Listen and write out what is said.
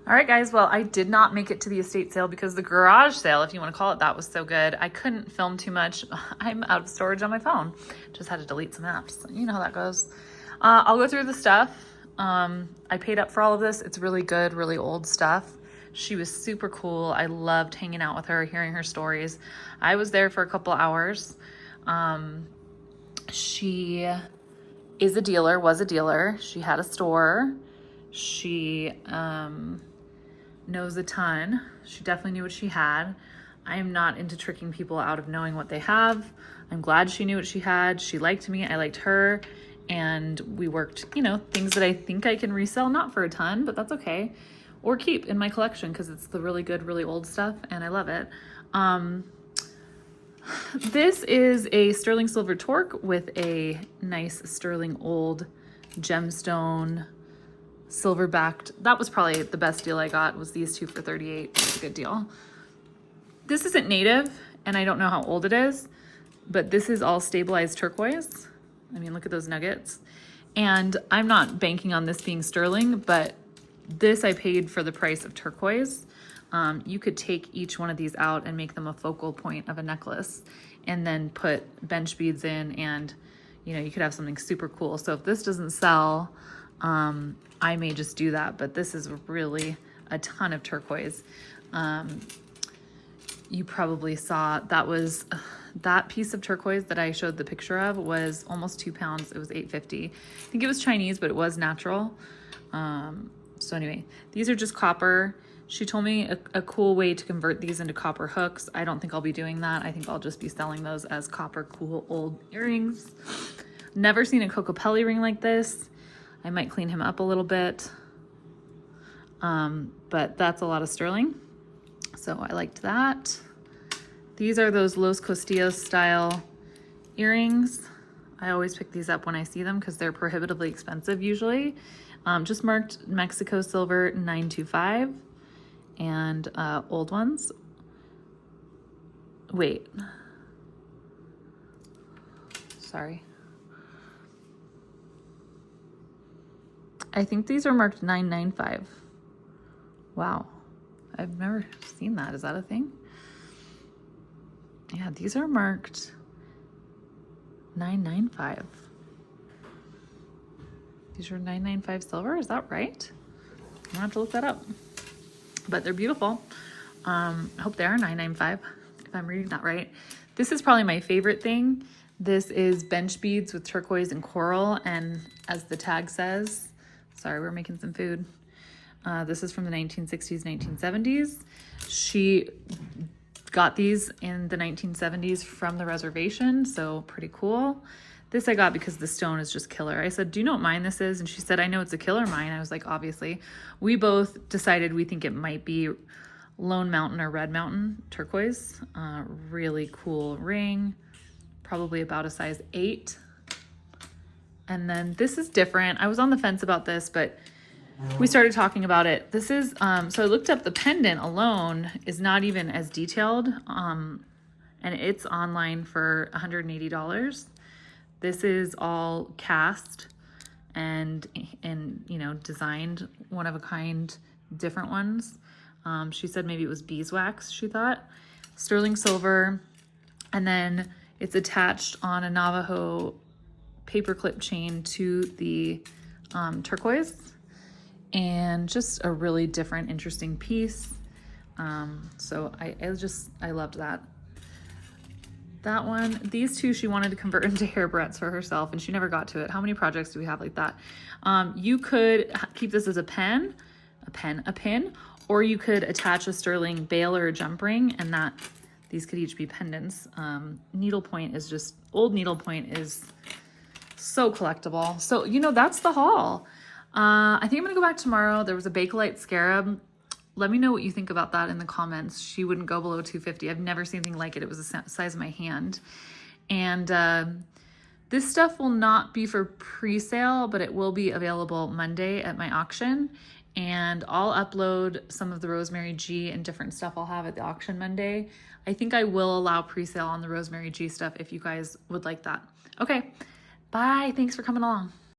All right, guys. Well, I did not make it to the estate sale because the garage sale, if you want to call it that, was so good. I couldn't film too much. I'm out of storage on my phone. Just had to delete some apps. You know how that goes. I'll go through the stuff. I paid up for all of this. It's really good, really old stuff. She was super cool. I loved hanging out with her, hearing her stories. I was there for a couple hours. She is a dealer, was a dealer. She had a store. She knows a ton. She definitely knew what she had. I am not into tricking people out of knowing what they have. I'm glad she knew what she had. She liked me, I liked her, and we worked, you know, things that I think I can resell, not for a ton, but that's okay, or keep in my collection because it's the really good, really old stuff, and I love it. This is a sterling silver torque with a nice sterling old gemstone silver backed. That was probably the best deal I got, was these two for $38. It's a good deal. This isn't native and I don't know how old it is, but this is all stabilized turquoise. I mean, look at those nuggets. And I'm not banking on this being sterling, but this I paid for the price of turquoise. You could take each one of these out and make them a focal point of a necklace and then put bench beads in, and you know, you could have something super cool. So if this doesn't sell, I may just do that, but this is really a ton of turquoise. You probably saw that piece of turquoise that I showed the picture of was almost 2 pounds. It was $8.50. I think it was Chinese, but it was natural. So anyway, these are just copper. She told me a cool way to convert these into copper hooks. I don't think I'll be doing that. I think I'll just be selling those as copper cool old earrings. Never seen a Cocopelli ring like this. I might clean him up a little bit, but that's a lot of sterling. So I liked that. These are those Los Castillos style earrings. I always pick these up when I see them because they're prohibitively expensive usually. Just marked Mexico silver 925, and old ones. Wait, sorry. I think these are marked 995. Wow, I've never seen that. Is that a thing? Yeah, these are marked 995. These are 995 silver, is that right? I'm gonna have to look that up. But they're beautiful. I hope they are 995, if I'm reading that right. This is probably my favorite thing. This is bench beads with turquoise and coral, and as the tag says, sorry, we're making some food. This is from the 1960s, 1970s. She got these in the 1970s from the reservation, so pretty cool. This I got because the stone is just killer. I said, do you know what mine this is? And she said, I know it's a killer mine. I was like, obviously. We both decided we think it might be Lone Mountain or Red Mountain turquoise. Really cool ring, probably about a size 8. And then this is different. I was on the fence about this, but we started talking about it. This is, so I looked up the pendant alone is not even as detailed, and it's online for $180. This is all cast and you know, designed one of a kind, different ones. She said maybe it was beeswax, she thought. Sterling silver, and then it's attached on a Navajo paperclip chain to the turquoise, and just a really different, interesting piece. So I loved that. That one, these two, she wanted to convert into hair barrettes for herself, and she never got to it. How many projects do we have like that? You could keep this as a pin, or you could attach a sterling bail or a jump ring, and these could each be pendants. Needlepoint is just, old needlepoint is so collectible. So, you know, that's the haul. I think I'm gonna go back tomorrow. There was a Bakelite scarab. Let me know what you think about that in the comments. She wouldn't go below $250. I've never seen anything like it. It was the size of my hand. And this stuff will not be for pre-sale, but it will be available Monday at my auction. And I'll upload some of the Rosemary G and different stuff I'll have at the auction Monday. I think I will allow pre-sale on the Rosemary G stuff if you guys would like that. Okay, bye. Thanks for coming along.